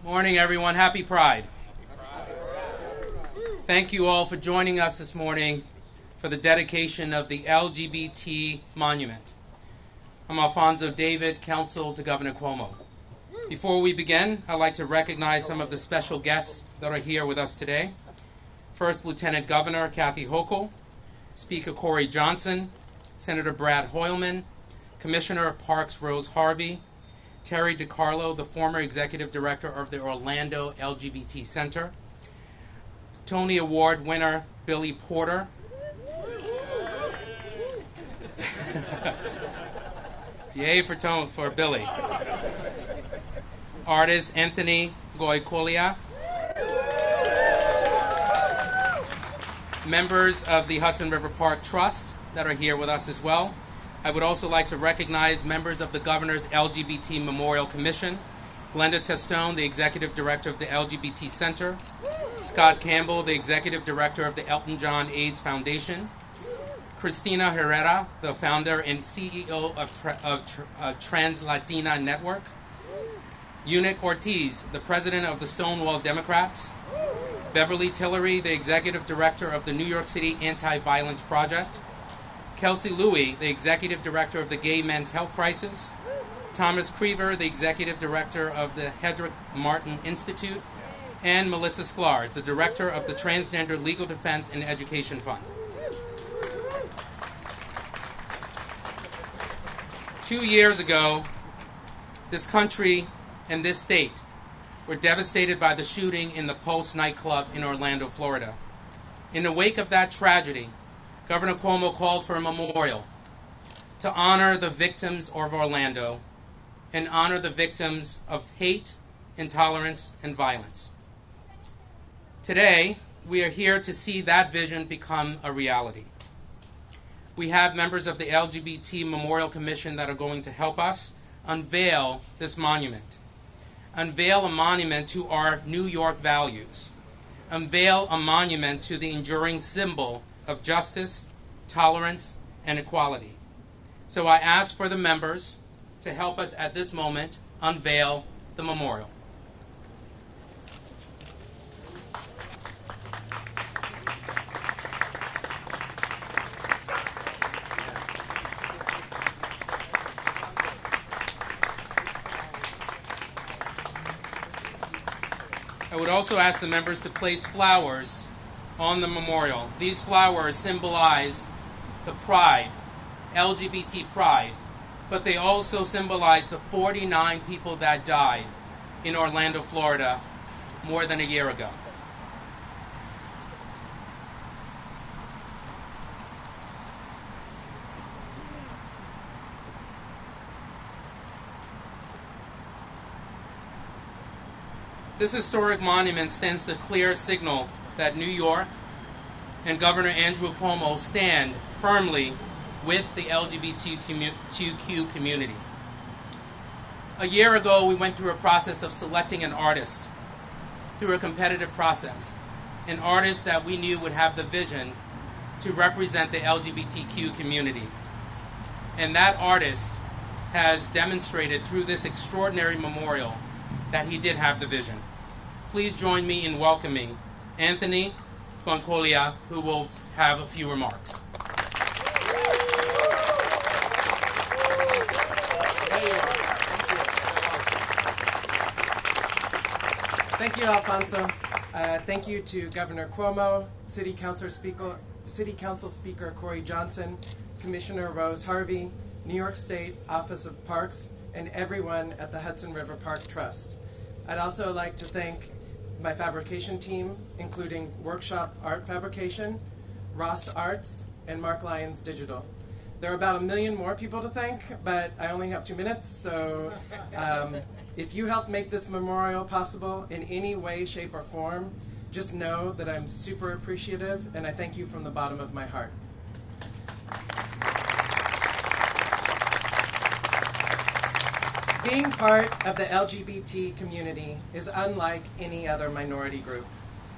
Morning, everyone. Happy Pride. Thank you all for joining us this morning for the dedication of the LGBT monument. I'm Alfonso David, counsel to Governor Cuomo. Before we begin, I'd like to recognize some of the special guests that are here with us today. First, Lieutenant Governor Kathy Hochul, Speaker Corey Johnson, Senator Brad Hoylman, Commissioner of Parks Rose Harvey, Terry DiCarlo, the former Executive Director of the Orlando LGBT Center, Tony Award winner Billy Porter, yay for Billy, artist Anthony Goicolia, members of the Hudson River Park Trust that are here with us as well. I would also like to recognize members of the Governor's LGBT Memorial Commission, Glenda Testone, the Executive Director of the LGBT Center, Scott Campbell, the Executive Director of the Elton John AIDS Foundation, Cristina Herrera, the founder and CEO of Trans Latina Network, Eunice Ortiz, the President of the Stonewall Democrats, Beverly Tillery, the Executive Director of the New York City Anti-Violence Project, Kelsey Louie, the Executive Director of the Gay Men's Health Crisis, Thomas Creever, the Executive Director of the Hedrick Martin Institute, and Melissa Sklars, the Director of the Transgender Legal Defense and Education Fund. 2 years ago, this country and this state were devastated by the shooting in the Pulse nightclub in Orlando, Florida. In the wake of that tragedy, Governor Cuomo called for a memorial to honor the victims of Orlando and honor the victims of hate, intolerance, and violence. Today, we are here to see that vision become a reality. We have members of the LGBT Memorial Commission that are going to help us unveil this monument. Unveil a monument to our New York values. Unveil a monument to the enduring symbol of justice, tolerance, and equality. So I ask for the members to help us at this moment unveil the memorial. I would also ask the members to place flowers on the memorial. These flowers symbolize the pride, LGBT pride, but they also symbolize the 49 people that died in Orlando, Florida, more than a year ago. This historic monument sends the clear signal that New York and Governor Andrew Cuomo stand firmly with the LGBTQ community. A year ago, we went through a process of selecting an artist through a competitive process, an artist that we knew would have the vision to represent the LGBTQ community. And that artist has demonstrated through this extraordinary memorial that he did have the vision. Please join me in welcoming Anthony Goicolia, who will have a few remarks. Thank you, Alfonso. Thank you to Governor Cuomo, City Council Speaker Corey Johnson, Commissioner Rose Harvey, New York State Office of Parks, and everyone at the Hudson River Park Trust. I'd also like to thank my fabrication team, including Workshop Art Fabrication, Ross Arts, and Mark Lyons Digital. There are about 1 million more people to thank, but I only have 2 minutes, so if you help make this memorial possible in any way, shape, or form, just know that I'm super appreciative, and I thank you from the bottom of my heart. Being part of the LGBT community is unlike any other minority group.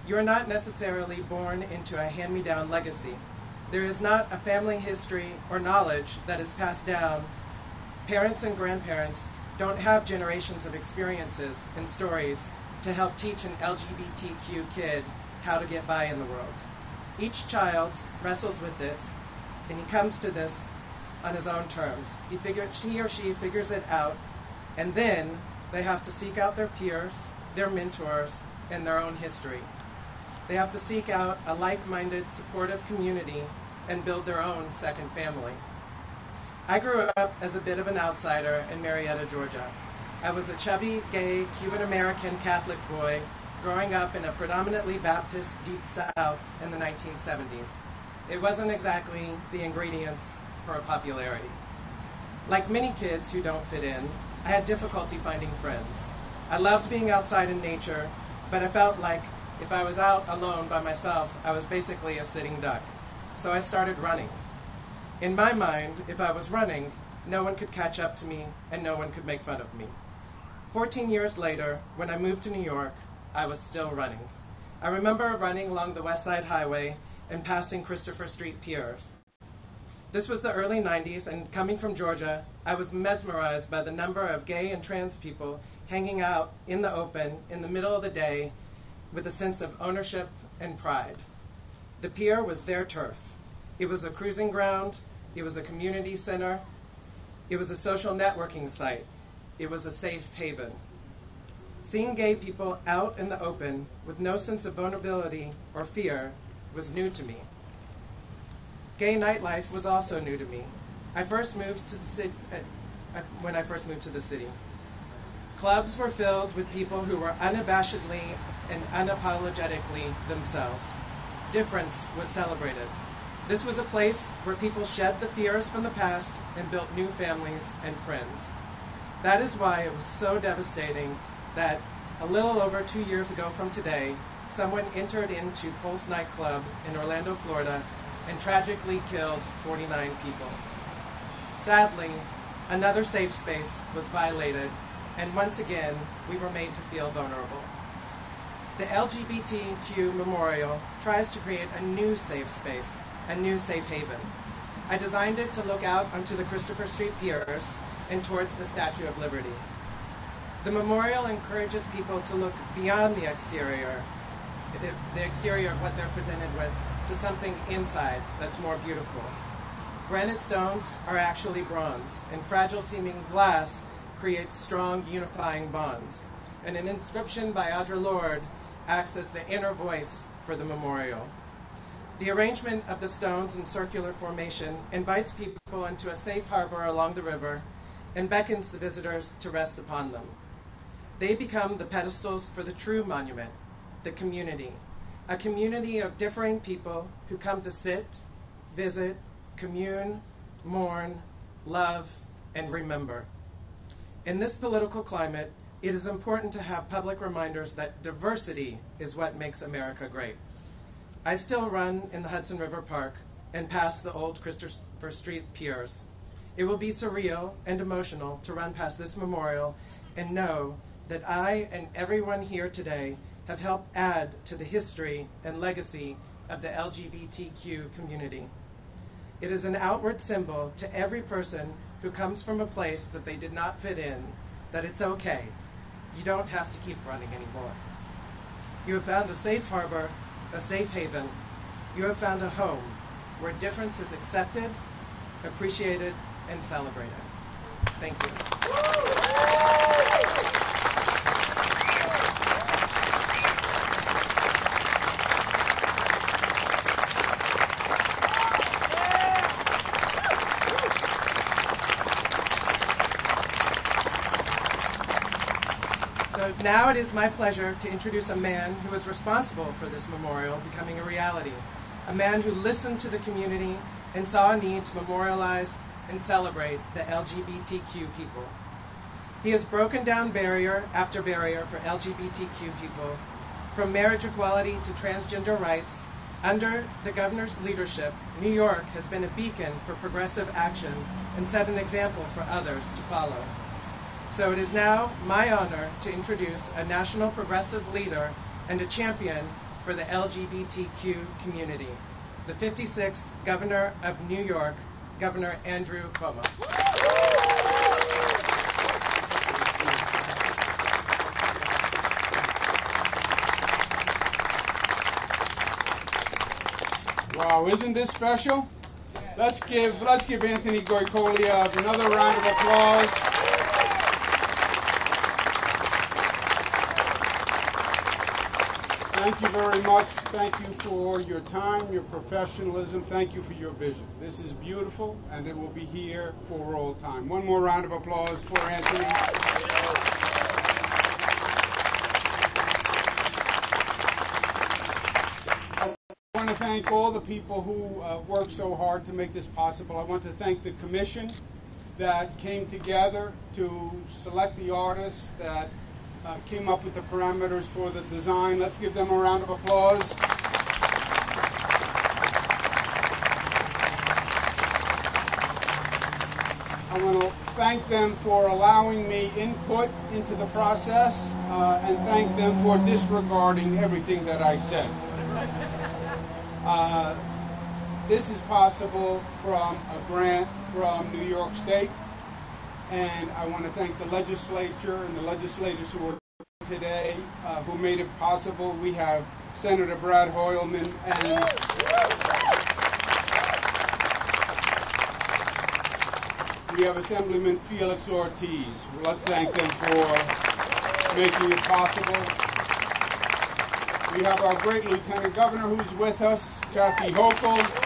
You are not necessarily born into a hand-me-down legacy. There is not a family history or knowledge that is passed down. Parents and grandparents don't have generations of experiences and stories to help teach an LGBTQ kid how to get by in the world. Each child wrestles with this, and he comes to this on his own terms. He or she figures it out, and then they have to seek out their peers, their mentors, and their own history. They have to seek out a like-minded, supportive community and build their own second family. I grew up as a bit of an outsider in Marietta, Georgia. I was a chubby, gay, Cuban-American Catholic boy growing up in a predominantly Baptist Deep South in the 1970s. It wasn't exactly the ingredients for popularity. Like many kids who don't fit in, I had difficulty finding friends. I loved being outside in nature, but I felt like if I was out alone by myself, I was basically a sitting duck. So I started running. In my mind, if I was running, no one could catch up to me and no one could make fun of me. 14 years later, when I moved to New York, I was still running. I remember running along the West Side Highway and passing Christopher Street piers. This was the early 90s, and coming from Georgia, I was mesmerized by the number of gay and trans people hanging out in the open in the middle of the day with a sense of ownership and pride. The pier was their turf. It was a cruising ground. It was a community center. It was a social networking site. It was a safe haven. Seeing gay people out in the open with no sense of vulnerability or fear was new to me. Gay nightlife was also new to me. When I first moved to the city, clubs were filled with people who were unabashedly and unapologetically themselves. Difference was celebrated. This was a place where people shed the fears from the past and built new families and friends. That is why it was so devastating that a little over 2 years ago from today, someone entered into Pulse nightclub in Orlando, Florida, and tragically killed 49 people. Sadly, another safe space was violated, and once again, we were made to feel vulnerable. The LGBTQ Memorial tries to create a new safe space, a new safe haven. I designed it to look out onto the Christopher Street piers and towards the Statue of Liberty. The memorial encourages people to look beyond the exterior of what they're presented with, to something inside that's more beautiful. Granite stones are actually bronze, and fragile-seeming glass creates strong unifying bonds. And an inscription by Audre Lorde acts as the inner voice for the memorial. The arrangement of the stones in circular formation invites people into a safe harbor along the river and beckons the visitors to rest upon them. They become the pedestals for the true monument, the community, a community of differing people who come to sit, visit, commune, mourn, love, and remember. In this political climate, it is important to have public reminders that diversity is what makes America great. I still run in the Hudson River Park and pass the old Christopher Street piers. It will be surreal and emotional to run past this memorial and know that I and everyone here today have helped add to the history and legacy of the LGBTQ community. It is an outward symbol to every person who comes from a place that they did not fit in, that it's okay. You don't have to keep running anymore. You have found a safe harbor, a safe haven. You have found a home where difference is accepted, appreciated, and celebrated. Thank you. So now it is my pleasure to introduce a man who is responsible for this memorial becoming a reality. A man who listened to the community and saw a need to memorialize and celebrate the LGBTQ people. He has broken down barrier after barrier for LGBTQ people, from marriage equality to transgender rights. Under the governor's leadership, New York has been a beacon for progressive action and set an example for others to follow. So it is now my honor to introduce a national progressive leader and a champion for the LGBTQ community, the 56th Governor of New York, Governor Andrew Cuomo. Wow, isn't this special? Let's give Anthony Goicoliev another round of applause. Thank you very much. Thank you for your time, your professionalism. Thank you for your vision. This is beautiful, and it will be here for all time. One more round of applause for Anthony. I want to thank all the people who worked so hard to make this possible. I want to thank the commission that came together to select the artists that came up with the parameters for the design. Let's give them a round of applause. I want to thank them for allowing me input into the process and thank them for disregarding everything that I said. This is possible from a grant from New York State, and I want to thank the legislature and the legislators who are today who made it possible. We have Senator Brad Hoylman and we have Assemblyman Felix Ortiz. Let's thank them for making it possible. We have our great Lieutenant Governor who's with us, Kathy Hochul.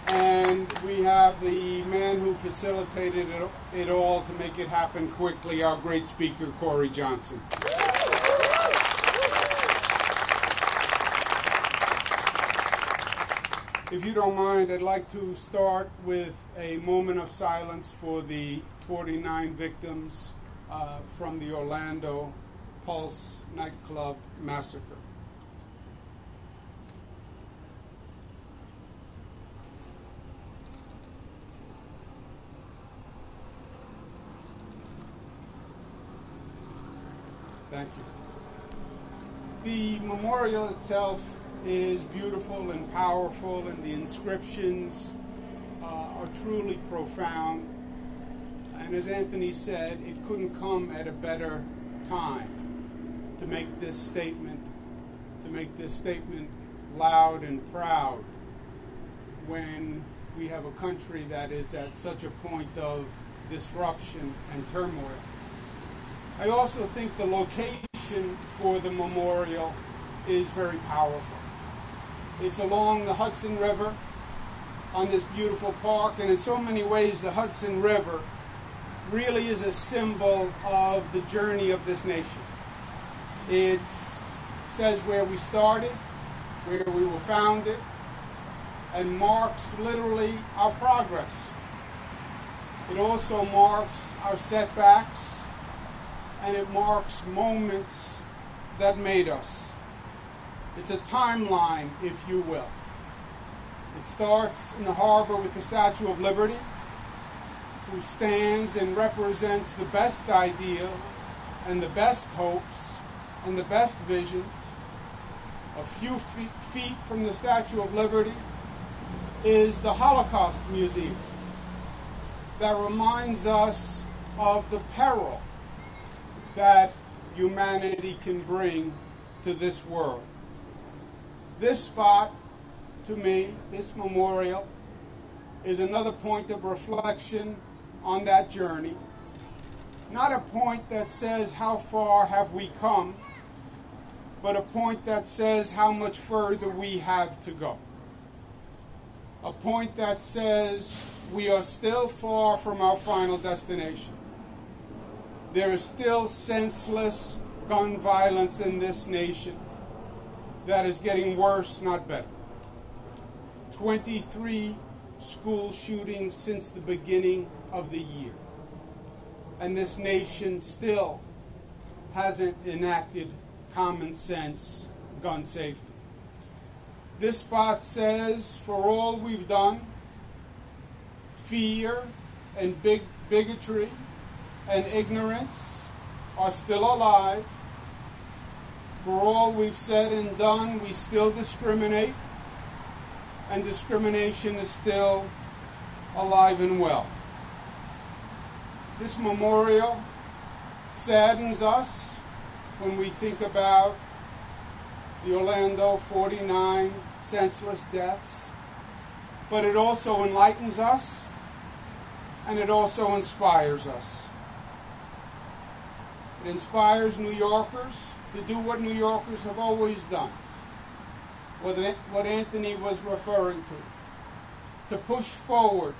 And we have the man who facilitated it all to make it happen quickly, our great speaker, Corey Johnson. If you don't mind, I'd like to start with a moment of silence for the 49 victims from the Orlando Pulse nightclub massacre. Thank you. The memorial itself is beautiful and powerful, and the inscriptions are truly profound. And as Anthony said, it couldn't come at a better time to make this statement loud and proud when we have a country that is at such a point of disruption and turmoil. I also think the location for the memorial is very powerful. It's along the Hudson River on this beautiful park, and in so many ways the Hudson River really is a symbol of the journey of this nation. It says where we started, where we were founded, and marks literally our progress. It also marks our setbacks, and it marks moments that made us. It's a timeline, if you will. It starts in the harbor with the Statue of Liberty, who stands and represents the best ideals and the best hopes and the best visions. A few feet from the Statue of Liberty is the Holocaust Museum that reminds us of the peril that humanity can bring to this world. This spot, to me, this memorial, is another point of reflection on that journey. Not a point that says how far have we come, but a point that says how much further we have to go. A point that says we are still far from our final destination. There is still senseless gun violence in this nation that is getting worse, not better. 23 school shootings since the beginning of the year. And this nation still hasn't enacted common sense gun safety. This spot says, for all we've done, fear and bigotry and ignorance are still alive. For all we've said and done, we still discriminate, and discrimination is still alive and well. This memorial saddens us when we think about the Orlando 49 senseless deaths, but it also enlightens us and it also inspires us. It inspires New Yorkers to do what New Yorkers have always done, what Anthony was referring to push forward,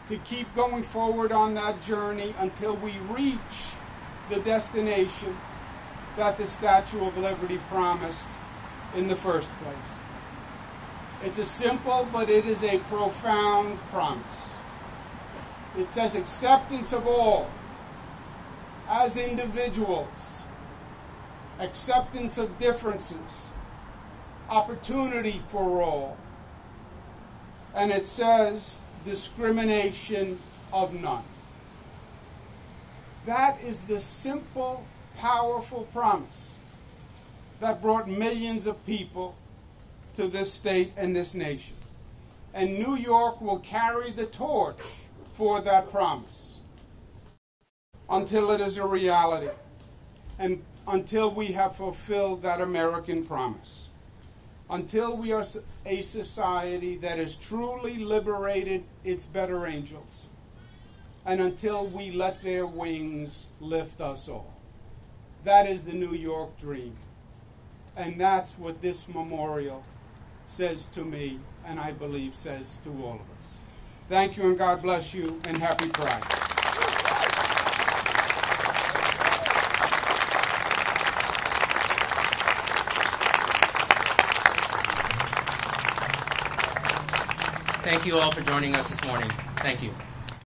to keep going forward on that journey until we reach the destination that the Statue of Liberty promised in the first place. It's a simple, but it is a profound promise. It says acceptance of all as individuals, acceptance of differences, opportunity for all, and it says discrimination of none. That is the simple, powerful promise that brought millions of people to this state and this nation. And New York will carry the torch for that promise until it is a reality and until we have fulfilled that American promise, until we are a society that has truly liberated its better angels, and until we let their wings lift us all. That is the New York dream. And that's what this memorial says to me, and I believe says to all of us. Thank you, and God bless you, and happy Pride. Thank you all for joining us this morning. Thank you.